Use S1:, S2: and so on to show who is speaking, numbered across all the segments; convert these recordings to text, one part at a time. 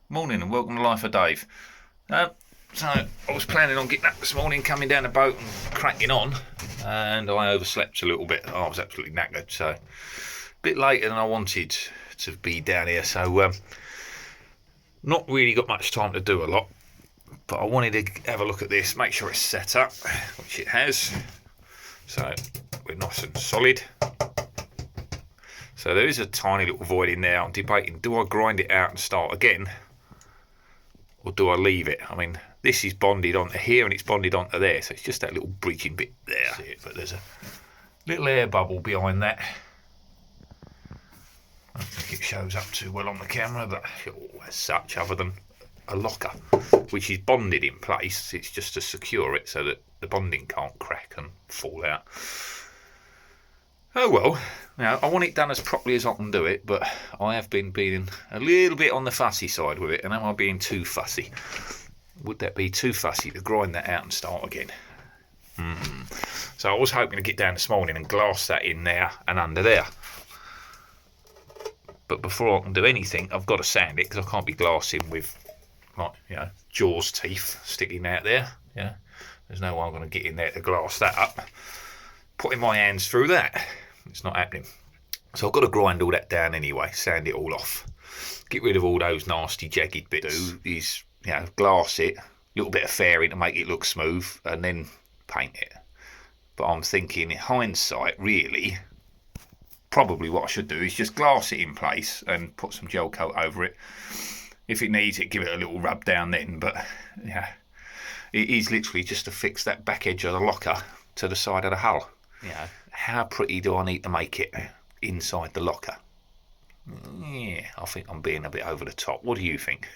S1: Morning and welcome to Life of Dave. So I was planning on getting up this morning, coming down the boat and cracking on, and I overslept a little bit. I was absolutely knackered, so a bit later than I wanted to be down here. So not really got much time to do a lot, but I wanted to have a look at this, make sure it's set up, which it has. So we're nice and solid. So there is a tiny little void in there. I'm debating, do I grind it out and start again, or do I leave it? I mean, this is bonded onto here and it's bonded onto there, so it's just that little bridging bit there. But there's a little air bubble behind that. I don't think it shows up too well on the camera, but as such, other than a locker, which is bonded in place, it's just to secure it so that the bonding can't crack and fall out. Oh well, now I want it done as properly as I can do it, but I have been being a little bit on the fussy side with it, and am I being too fussy? Would that be too fussy to grind that out and start again? So I was hoping to get down this morning and glass that in there and under there. But before I can do anything, I've got to sand it, because I can't be glassing with, like, Jaws teeth sticking out there. Yeah, there's no way I'm going to get in there to glass that up. Putting my hands through that, it's not happening. So I've got to grind all that down anyway, sand it all off, get rid of all those nasty jagged bits. Is glass it, a little bit of fairing to make it look smooth, and then paint it. But I'm thinking, in hindsight, really, probably what I should do is just glass it in place and put some gel coat over it. If it needs it, give it a little rub down then. But yeah, it is literally just to fix that back edge of the locker to the side of the hull. How pretty do I need to make it inside the locker? Yeah, I think I'm being a bit over the top. What do you think?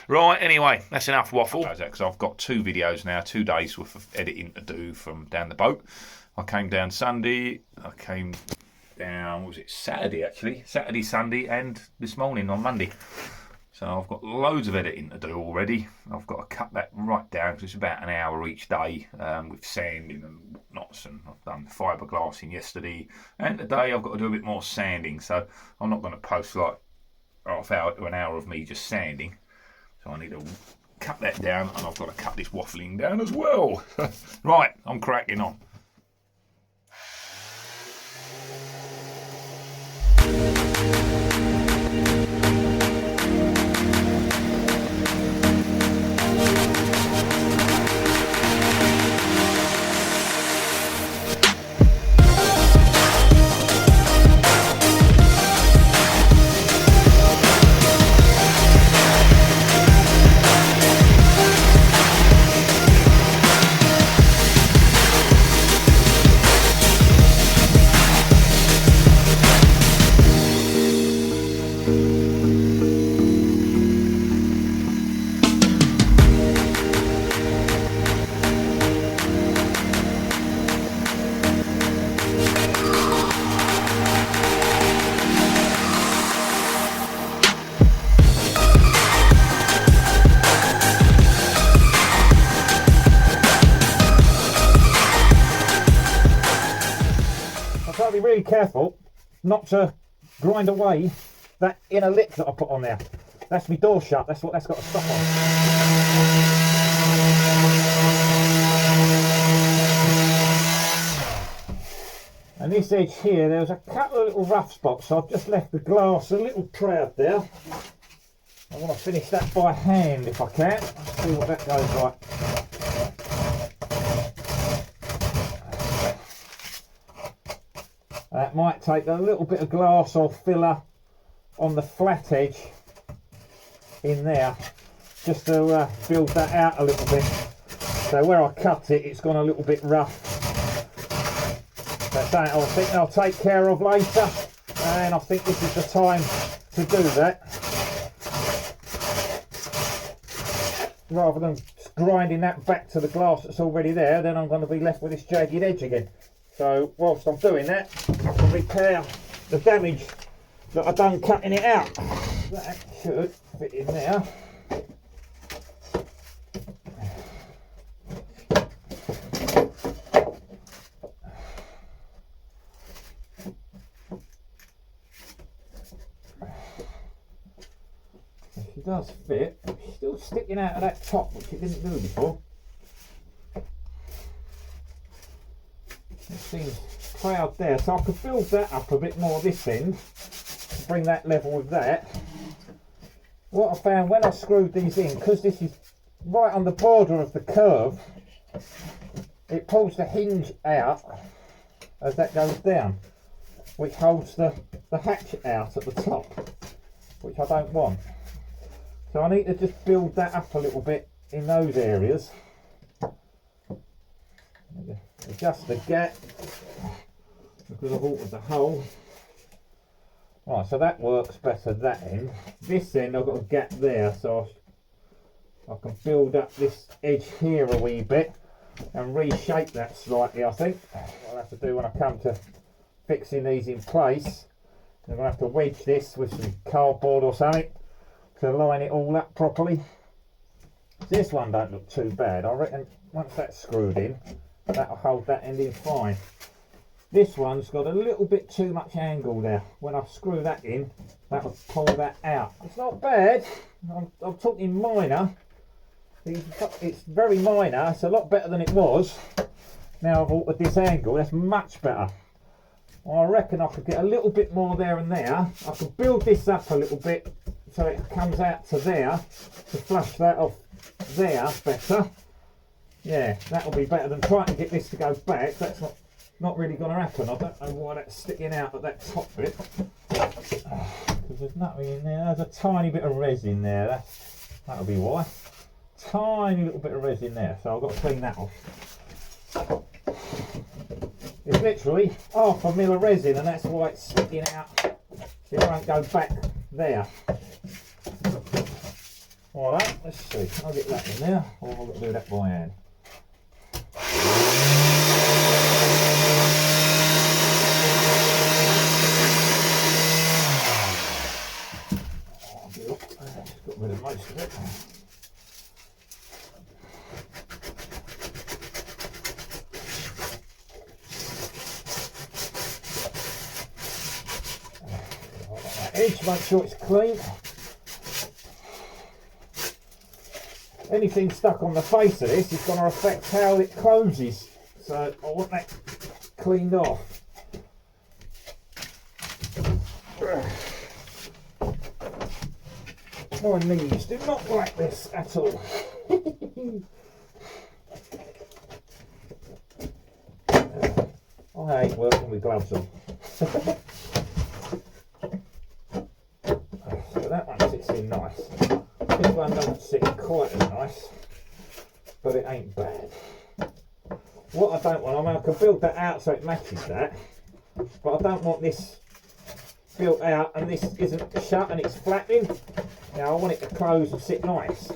S1: Right, anyway, that's enough waffle. Because I've got 2 videos now, 2 days worth of editing to do from down the boat. I came down Sunday, I came down, what was it, Saturday actually? Saturday, Sunday, and this morning on Monday. So I've got loads of editing to do already. I've got to cut that right down, because it's about an hour each day with sanding and whatnots. And I've done fiberglassing yesterday, and today I've got to do a bit more sanding. So I'm not going to post like half hour to an hour of me just sanding. So I need to cut that down, and I've got to cut this waffling down as well. Right, I'm cracking on. I've got to be really careful not to grind away that inner lip that I put on there. That's my door shut, that's what that's got to stop on. And this edge here, there was a couple of little rough spots, so I've just left the glass a little proud there. I want to finish that by hand if I can. Let's see what that goes like. That might take a little bit of glass or filler on the flat edge in there, just to build that out a little bit. So where I cut it, it's gone a little bit rough. That's something I think I'll take care of later, and I think this is the time to do that. Rather than grinding that back to the glass that's already there, then I'm going to be left with this jagged edge again. So whilst I'm doing that, I can repair the damage that I've done cutting it out. That should fit in there. She does fit, but she's still sticking out of that top, which it didn't do before. It seems proud there, so I could build that up a bit more this end to bring that level with that. What I found when I screwed these in, because this is right on the border of the curve, it pulls the hinge out as that goes down, which holds the hatchet out at the top, which I don't want. So I need to just build that up a little bit in those areas. Adjust the gap because I've altered the hole. Right, so that works better that end. This end I've got a gap there, so I can build up this edge here a wee bit and reshape that slightly, I think. What I'll have to do when I come to fixing these in place, I'm going to have to wedge this with some cardboard or something to line it all up properly. This one don't look too bad. I reckon once that's screwed in, that'll hold that end in fine. This one's got a little bit too much angle there. When I screw that in, that'll pull that out. It's not bad. I'm talking minor. It's very minor. It's a lot better than it was. Now I've altered this angle. That's much better. I reckon I could get a little bit more there and there. I could build this up a little bit so it comes out to there, to flush that off there better. Yeah, that'll be better than trying to get this to go back. That's not really going to happen. I don't know why that's sticking out at that top bit, because there's nothing in there. There's a tiny bit of resin there. That'll be why. Tiny little bit of resin there, so I've got to clean that off. It's literally half a mil of resin, and that's why it's sticking out. It won't go back there. Alright, let's see. I'll get that in there, or I've got to do that by hand. Got rid of most of it. Edge, make sure it's clean. Anything stuck on the face of this is going to affect how it closes, so I want that cleaned off. My knees do not like this at all. I hate working with gloves on. So that one sits in nice. This one doesn't sit quite as nice, but it ain't bad. What I don't want, I can build that out so it matches that, but I don't want this built out and this isn't shut and it's flapping. Now I want it to close and sit nice.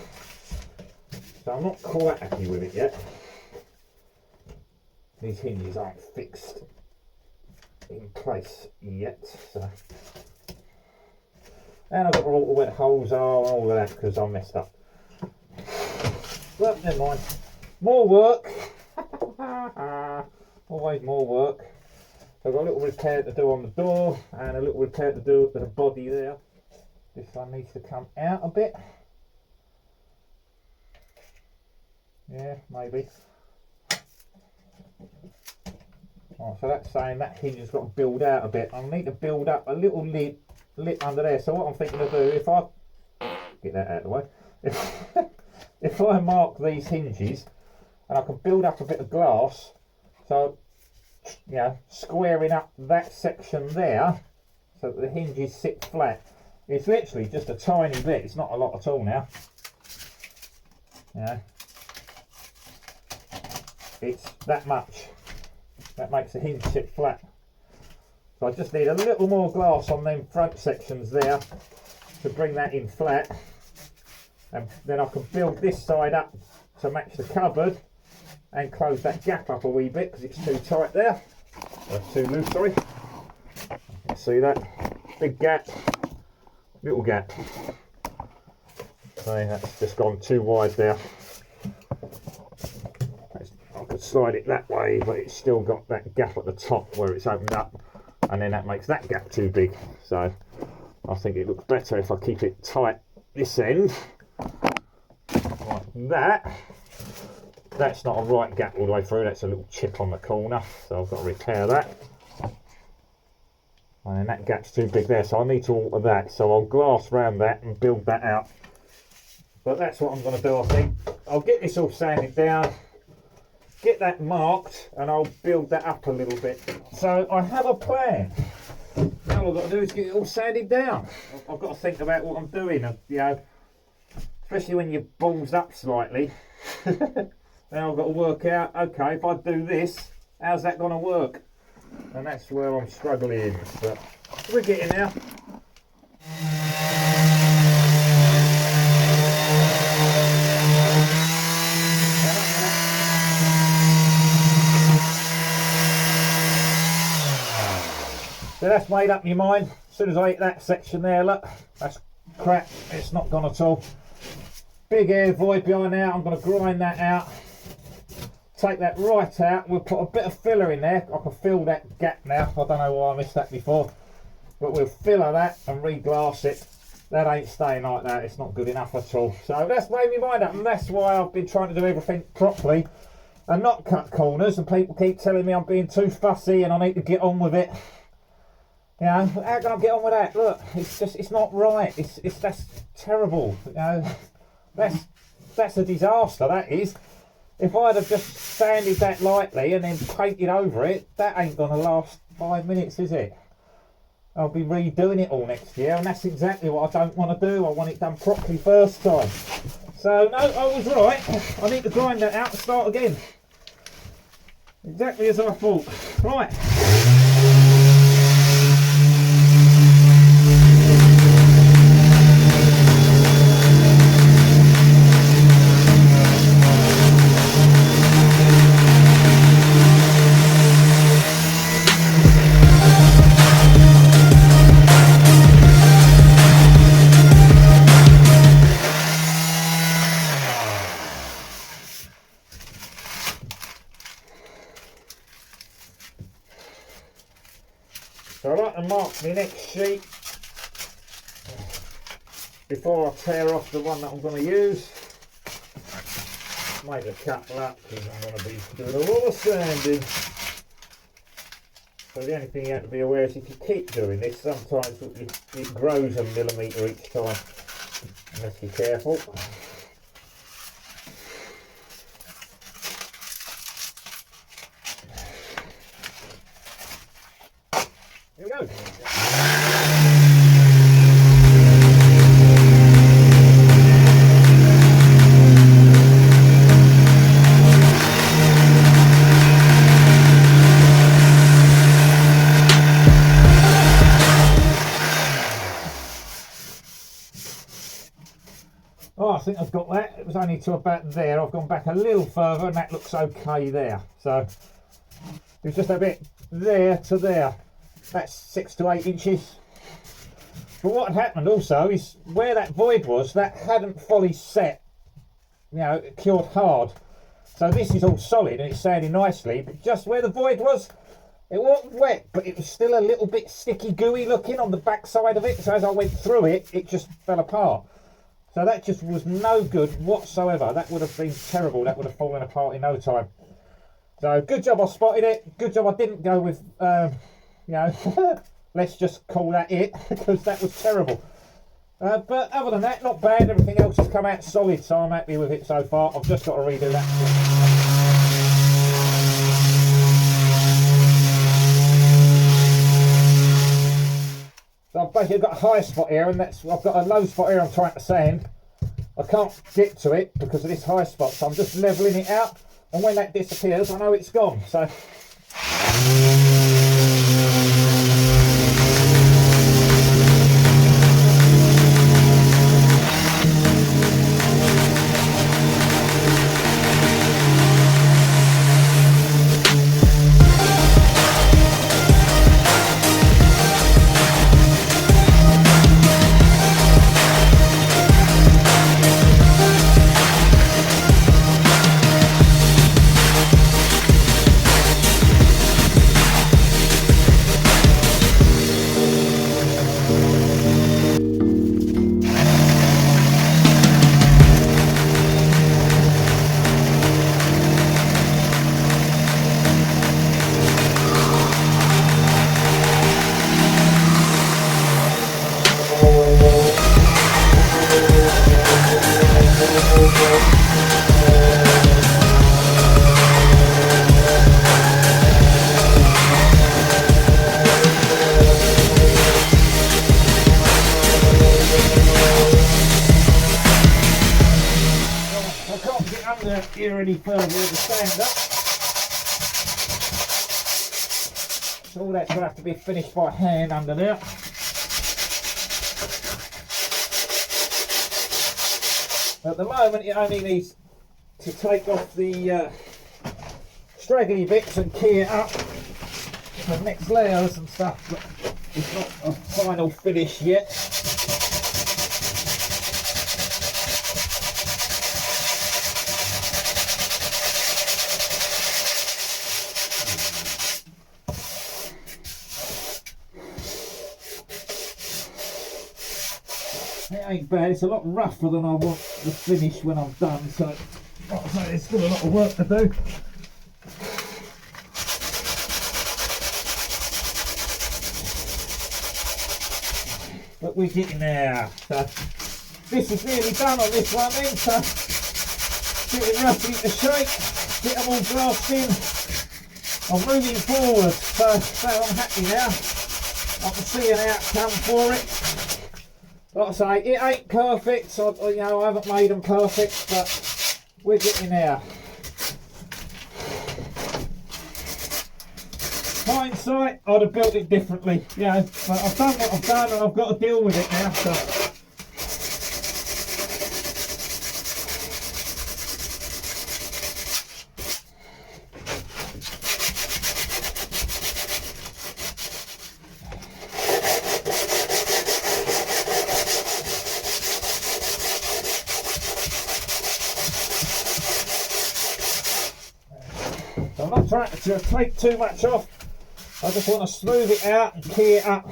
S1: So I'm not quite happy with it yet. These hinges aren't fixed in place yet, so. And I've got to alter where the holes are and all of that because I messed up. But never mind. More work. Always more work. So I've got a little repair to do on the door and a little repair to do to the body there. This one needs to come out a bit. Yeah, maybe. Oh, so that's saying that hinge has got to build out a bit. I need to build up a little lip under there. So what I'm thinking of doing, if I get that out of the way, if I mark these hinges and I can build up a bit of glass, so you know, squaring up that section there so that the hinges sit flat. It's literally just a tiny bit. It's not a lot at all now. Yeah, it's that much. That makes the hinge sit flat. So I just need a little more glass on them front sections there to bring that in flat. And then I can build this side up to match the cupboard and close that gap up a wee bit because it's too tight there. Or too loose, sorry. You can see that. Big gap, little gap. So that's just gone too wide there. I could slide it that way, but it's still got that gap at the top where it's opened up, and then that makes that gap too big. So I think it looks better if I keep it tight this end like that. That's not a right gap all the way through, that's a little chip on the corner, so I've got to repair that. And that gap's too big there, so I need to alter that, so I'll glass round that and build that out. But that's what I'm going to do, I think. I'll get this all sanded down, get that marked, and I'll build that up a little bit. So I have a plan. Now all I've got to do is get it all sanded down. I've got to think about what I'm doing, you know, especially when you're balls up slightly. Now I've got to work out, okay, if I do this, how's that going to work? And that's where I'm struggling, but we're getting there. So that's made up my mind. As soon as I hit that section there, look, that's crap, it's not gone at all. Big air void behind there, I'm going to grind that out. Take that right out, we'll put a bit of filler in there. I can fill that gap now, I don't know why I missed that before. But we'll filler that and re-glass it. That ain't staying like that, it's not good enough at all. So that's made me mind up, and that's why I've been trying to do everything properly and not cut corners, and people keep telling me I'm being too fussy and I need to get on with it. You know, how can I get on with that? Look, it's not right. That's terrible. You know, that's a disaster. That is. If I'd have just sanded that lightly and then painted over it, that ain't gonna last 5 minutes, is it? I'll be redoing it all next year, and that's exactly what I don't want to do. I want it done properly first time. So no, I was right. I need to grind that out and start again. Exactly as I thought. Right. So I like to mark my next sheet before I tear off the one that I'm going to use. Make a couple up because I'm going to be doing a lot of sanding. So the only thing you have to be aware is if you keep doing this, sometimes it grows a millimetre each time, unless you're careful. Here we go. Oh, I think I've got that. It was only to about there. I've gone back a little further and that looks okay there. So it's just a bit there to there. That's 6 to 8 inches. But what had happened also is where that void was, that hadn't fully set, you know, it cured hard. So this is all solid and it's sanding nicely, but just where the void was, it wasn't wet, but it was still a little bit sticky, gooey looking on the back side of it. So as I went through it, it just fell apart. So that just was no good whatsoever. That would have been terrible. That would have fallen apart in no time. So good job I spotted it. Good job I didn't go with, you know, let's just call that it, because that was terrible. But other than that, not bad. Everything else has come out solid, so I'm happy with it so far. I've just got to redo that. So I've basically got a high spot here, and that's I've got a low spot here I'm trying to sand. I can't get to it because of this high spot, so I'm just levelling it out, and when that disappears I know it's gone. So don't hear any further with the sander. So all that's going to have to be finished by hand under there. At the moment it only needs to take off the straggly bits and key it up. The next layers and stuff, but it's not a final finish yet. It ain't bad, it's a lot rougher than I want the finish when I'm done, so like I say, there's still a lot of work to do. But we're getting there. So this is nearly done on this one then, so get it roughly to shape, get them all glassed in. I'm moving forward, so I'm happy now. I can see an outcome for it. Like I say, it ain't perfect, so you know, I haven't made them perfect, but we're getting there. Hindsight, I'd have built it differently, you know, but I've done what I've done and I've got to deal with it now, so. I'm not trying to take too much off. I just want to smooth it out and key it up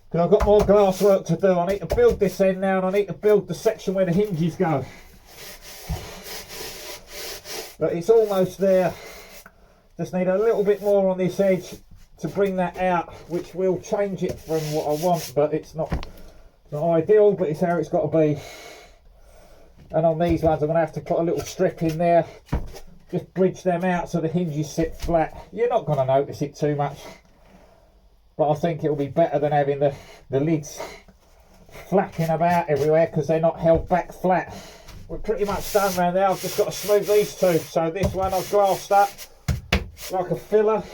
S1: because I've got more glass work to do. I need to build this end now and I need to build the section where the hinges go. But it's almost there. Just need a little bit more on this edge to bring that out, which will change it from what I want, but it's not ideal, but it's how it's got to be. And on these ones I'm going to have to put a little strip in there. Just bridge them out so the hinges sit flat. You're not going to notice it too much, but I think it'll be better than having the lids flapping about everywhere because they're not held back flat. We're pretty much done around there. I've just got to smooth these two. So this one I've glassed up like a filler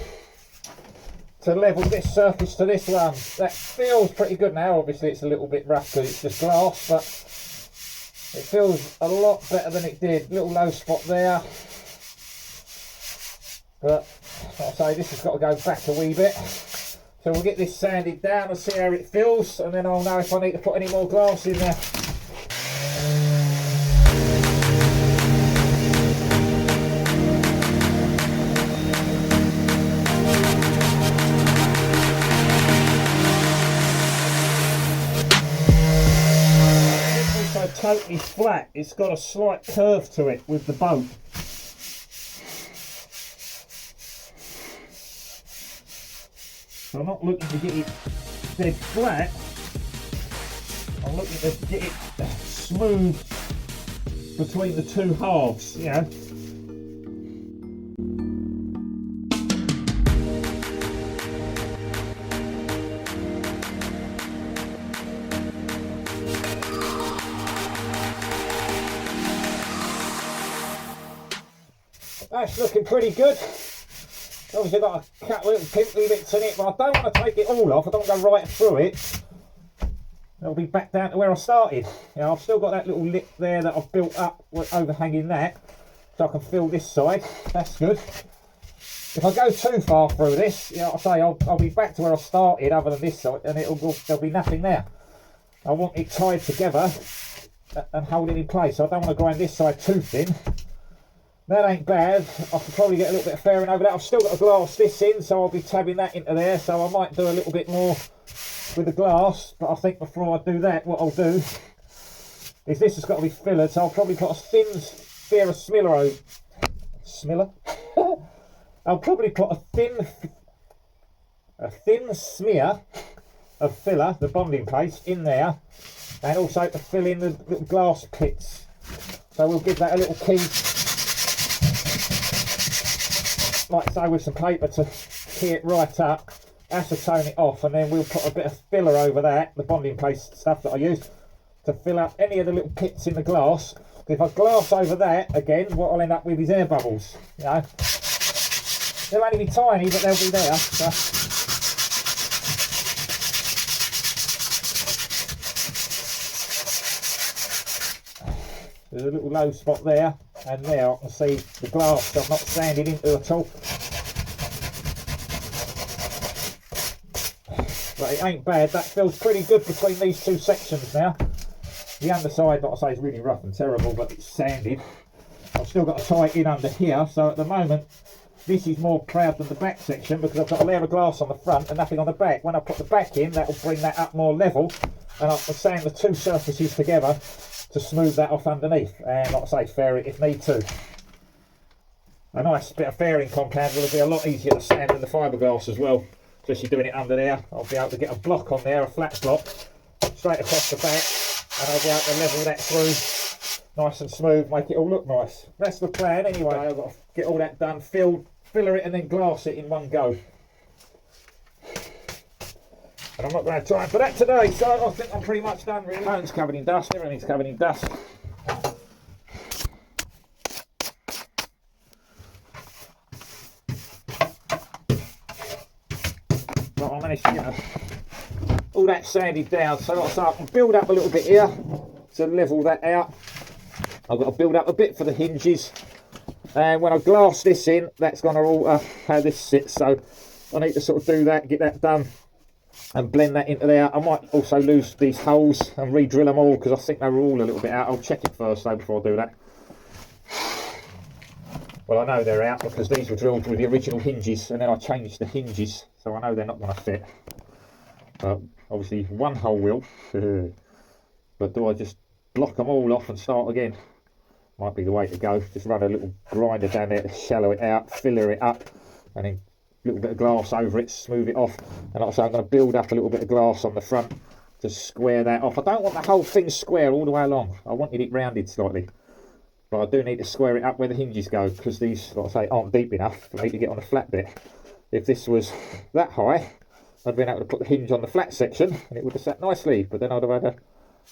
S1: to level this surface to this one. That feels pretty good now. Obviously it's a little bit rough because it's just glass, but it feels a lot better than it did. Little low spot there. But like I say, this has got to go back a wee bit. So we'll get this sanded down and see how it feels, and then I'll know if I need to put any more glass in there. It's also totally flat. It's got a slight curve to it with the boat. So I'm not looking to get it dead flat, I'm looking to get it smooth between the two halves, you know. That's looking pretty good. Obviously got a couple of little pimply bits in it, but I don't want to take it all off. I don't want to go right through it. It'll be back down to where I started. You know, I've still got that little lip there that I've built up overhanging that, so I can fill this side. That's good. If I go too far through this, you know, I say I'll be back to where I started, other than this side, and there'll be nothing there. I want it tied together and holding in place. So I don't want to grind this side too thin. That ain't bad. I could probably get a little bit of fairing over that. I've still got to glass this in, so I'll be tabbing that into there. So I might do a little bit more with the glass. But I think before I do that, what I'll do is this has got to be fillered. So I'll probably put a thin smear of smiller over. Smiller? I'll probably put a thin smear of filler, the bonding paste, in there, and also to fill in the little glass pits. So we'll give that a little key, like so, with some paper to key it right up, acetone it off, and then we'll put a bit of filler over that, the bonding paste stuff that I used,
S2: to fill up any of the little pits in the glass. If I glass over that again, what I'll end up with is air bubbles. You know, they'll only be tiny, but they'll be there. So. There's a little low spot there, and there I can see the glass I've not sanded into at all. But it ain't bad. That feels pretty good between these two sections now. The underside, like I say, is really rough and terrible, but it's sanded. I've still got to tie it in under here, so at the moment this is more proud than the back section because I've got a layer of glass on the front and nothing on the back. When I put the back in, that will bring that up more level, and I'll sand the two surfaces together to smooth that off underneath, and like I say, fair it if need to. A nice bit of fairing compound will be a lot easier to sand than the fiberglass as well, especially doing it under there. I'll be able to get a block on there, a flat block, straight across the back, and I'll be able to level that through nice and smooth, make it all look nice. That's the plan anyway. I've got to get all that done, filler it and then glass it in one go. And I'm not going to have time for that today, so I think I'm pretty much done really. Phone's covered in dust, everything's covered in dust. But I managed to get all that sanded down, so like I say, I can build up a little bit here to level that out. I've got to build up a bit for the hinges, and when I glass this in, that's going to alter how this sits, so I need to sort of do that, get that done and blend that into there. I might also lose these holes and re-drill them all because I think they were all a little bit out. I'll check it first though before I do that. Well, I know they're out because these were drilled with the original hinges and then I changed the hinges, so I know they're not going to fit. Obviously one hole will, but do I just block them all off and start again? Might be the way to go. Just run a little grinder down there to shallow it out, filler it up, and then a little bit of glass over it, smooth it off. And like I say, I'm going to build up a little bit of glass on the front to square that off. I don't want the whole thing square all the way along. I wanted it rounded slightly, but I do need to square it up where the hinges go because these, like I say, aren't deep enough for me to get on the flat bit. If this was that high, I'd been able to put the hinge on the flat section and it would have sat nicely, but then I'd have had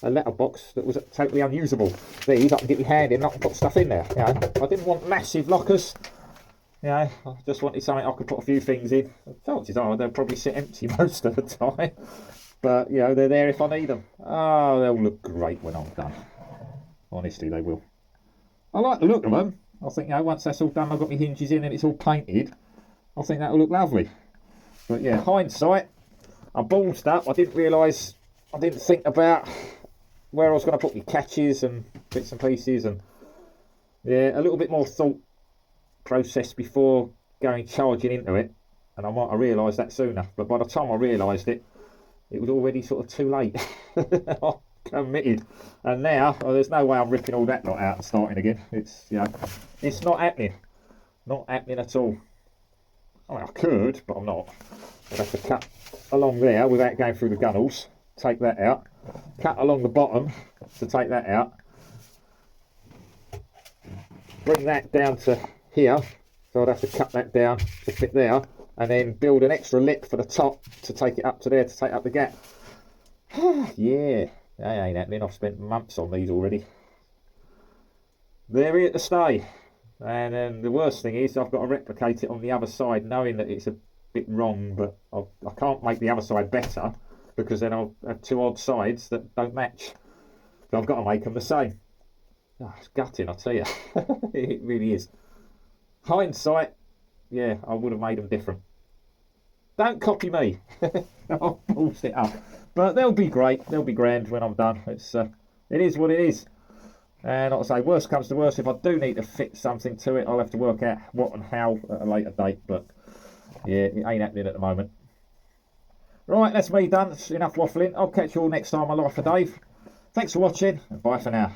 S2: a letterbox that was totally unusable. These, I can get my hand in and I can put stuff in there. You know, I didn't want massive lockers. You know, I just wanted something I could put a few things in. The chances are they'll probably sit empty most of the time, but you know, they're there if I need them. Oh, they'll look great when I'm done. Honestly, they will. I like the look of them. I think, you know, once that's all done, I've got my hinges in and it's all painted, I think that'll look lovely. But yeah, hindsight, I ballsed up. I didn't think about where I was going to put my catches and bits and pieces, and yeah, a little bit more thought process before going charging into it, and I might have realised that sooner, but by the time I realised it, it was already sort of too late. I committed, and now there's no way I'm ripping all that lot out and starting again. It's, you know, it's not happening at all. I mean, I could, but I'm not. I'd have to cut along there without going through the gunnels, take that out, cut along the bottom to take that out, bring that down to here, so I'd have to cut that down to fit there, and then build an extra lip for the top to take it up to there to take up the gap. Yeah, that ain't happening. I've spent months on these already. They're here to stay, and then the worst thing is I've got to replicate it on the other side, knowing that it's a bit wrong, but I can't make the other side better because then I'll have two odd sides that don't match, so I've got to make them the same. Oh, it's gutting, I tell you. It really is. Hindsight, yeah, I would have made them different. Don't copy me. I'll balls it up, but they'll be great, they'll be grand when I'm done. It is what it is. And like I say, worst comes to worst, if I do need to fit something to it, I'll have to work out what and how at a later date, but yeah, it ain't happening at the moment. Right, that's me done. That's enough waffling. I'll catch you all next time on Life of Dave. Thanks for watching, and bye for now.